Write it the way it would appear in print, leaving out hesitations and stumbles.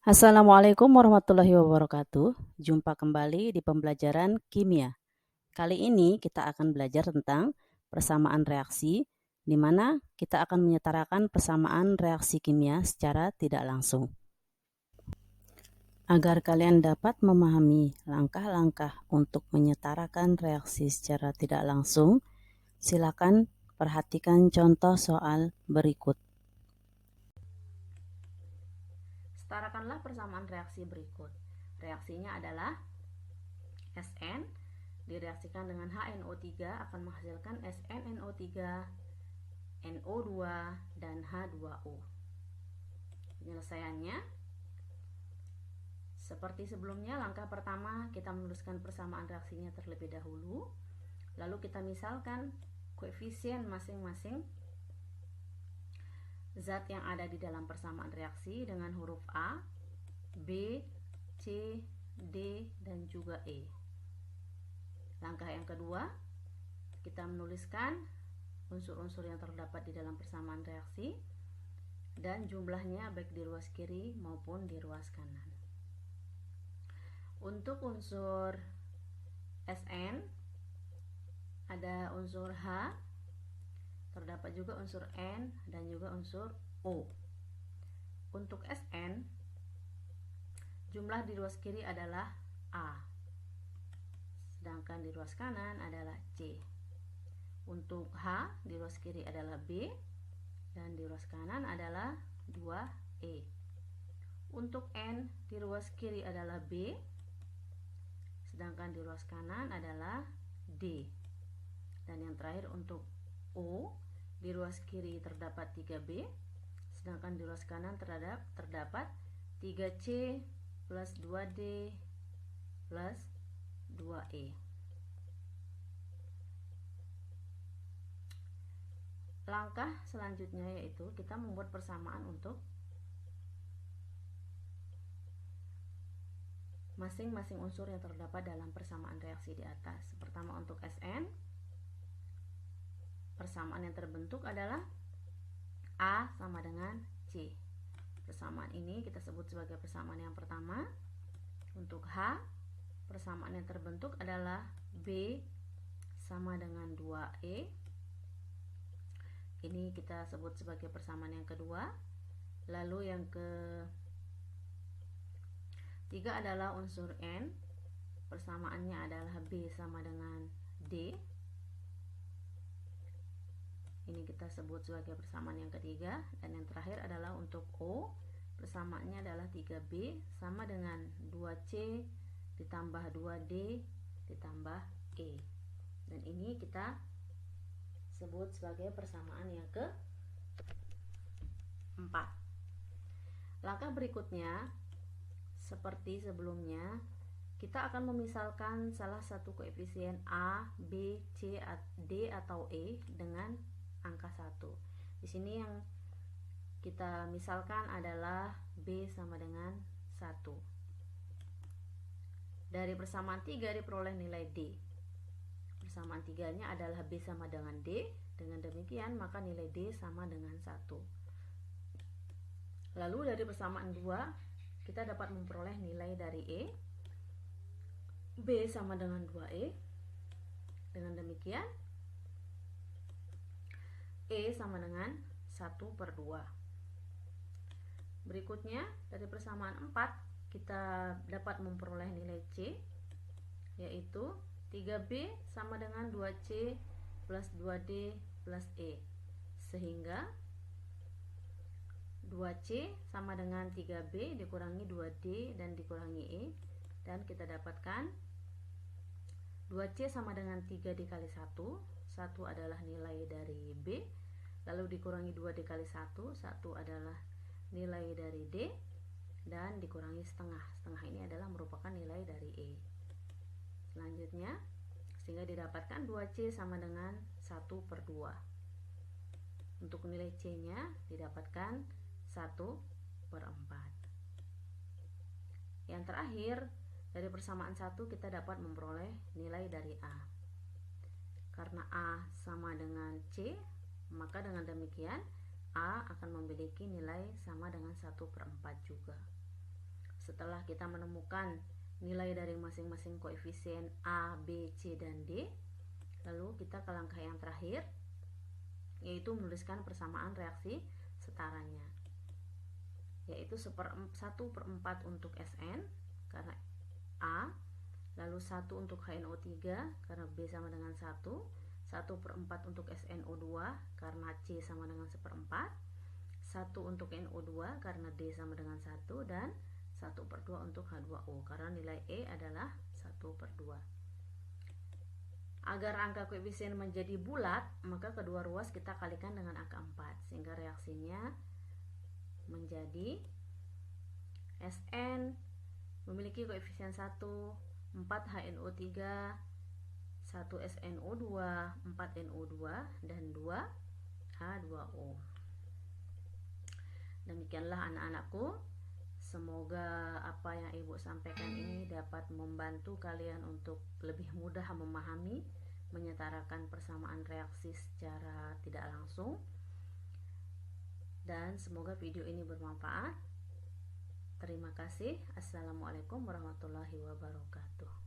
Assalamualaikum warahmatullahi wabarakatuh. Jumpa kembali di pembelajaran kimia. Kali ini kita akan belajar tentang persamaan reaksi, di mana kita akan menyetarakan persamaan reaksi kimia secara tidak langsung. Agar kalian dapat memahami langkah-langkah untuk menyetarakan reaksi secara tidak langsung, silakan perhatikan contoh soal berikut. Setarakanlah persamaan reaksi berikut. Reaksinya adalah SN direaksikan dengan HNO3 akan menghasilkan SnNO3, NO2, dan H2O. Penyelesaiannya seperti sebelumnya, langkah pertama kita menuliskan persamaan reaksinya terlebih dahulu. Lalu kita misalkan koefisien masing-masing zat yang ada di dalam persamaan reaksi dengan huruf A, B, C, D, dan juga E. Langkah yang kedua, kita menuliskan unsur-unsur yang terdapat di dalam persamaan reaksi dan jumlahnya baik di ruas kiri maupun di ruas kanan. Untuk unsur Sn ada unsur H, terdapat juga unsur N dan juga unsur O. Untuk Sn, jumlah di ruas kiri adalah A, sedangkan di ruas kanan adalah C. Untuk H di ruas kiri adalah B dan di ruas kanan adalah 2E. Untuk N di ruas kiri adalah B, sedangkan di ruas kanan adalah D. Dan yang terakhir untuk O, di ruas kiri terdapat 3B, sedangkan di ruas kanan terdapat 3C plus 2D plus 2E. Langkah selanjutnya yaitu kita membuat persamaan untuk masing-masing unsur yang terdapat dalam persamaan reaksi di atas. Pertama untuk Sn, persamaan yang terbentuk adalah A sama dengan C. Persamaan ini kita sebut sebagai persamaan yang pertama. Untuk H, persamaan yang terbentuk adalah B sama dengan 2E. Ini kita sebut sebagai persamaan yang kedua. Lalu yang ketiga adalah unsur N. Persamaannya adalah B sama dengan D. Ini kita sebut sebagai persamaan yang ketiga. Dan yang terakhir adalah untuk O. Persamaannya adalah 3B sama dengan 2C ditambah 2D ditambah E. Dan ini kita sebut sebagai persamaan yang keempat. Langkah berikutnya, seperti sebelumnya, kita akan memisalkan salah satu koefisien A, B, C, D atau E dengan angka 1. Di sini yang kita misalkan adalah B sama dengan 1. Dari persamaan 3 diperoleh nilai D. Persamaan 3-nya adalah B sama dengan D. Dengan demikian maka nilai D sama dengan 1. Lalu dari persamaan 2 kita dapat memperoleh nilai dari E. B sama dengan 2E. Dengan demikian E sama dengan 1/2. Berikutnya dari persamaan 4 kita dapat memperoleh nilai C, yaitu 3B sama dengan 2C plus 2D plus E, sehingga 2C sama dengan 3B dikurangi 2D dan dikurangi E, dan kita dapatkan 2C sama dengan 3 dikali 1. 1 adalah nilai dari B, lalu dikurangi 2 dikali 1. 1 adalah nilai dari D, dan dikurangi setengah. Setengah ini adalah merupakan nilai dari E. Selanjutnya, sehingga didapatkan 2C sama dengan 1/2. Untuk nilai C-nya didapatkan 1/4. Yang terakhir, dari persamaan 1 kita dapat memperoleh nilai dari A. Karena A sama dengan C, maka dengan demikian A akan memiliki nilai sama dengan 1/4 juga. setelah kita menemukan nilai dari masing-masing koefisien A, B, C, dan D, lalu kita ke langkah yang terakhir, yaitu menuliskan persamaan reaksi setaranya, yaitu 1/4 untuk Sn karena A, lalu 1 untuk HNO3 karena B sama dengan 1, 1/4 untuk SNO2 karena C sama dengan 1/4, 1 untuk NO2 karena D sama dengan 1, dan 1/2 untuk H2O karena nilai E adalah 1/2. Agar angka koefisien menjadi bulat, maka kedua ruas kita kalikan dengan angka 4 sehingga reaksinya menjadi Sn memiliki koefisien 1, 4 HNO3, 1 SNO2, 4 NO2, dan 2 H2O. Demikianlah anak-anakku, semoga apa yang Ibu sampaikan ini dapat membantu kalian untuk lebih mudah memahami, menyetarakan persamaan reaksi secara tidak langsung, dan semoga video ini bermanfaat. Terima kasih. Assalamualaikum warahmatullahi wabarakatuh.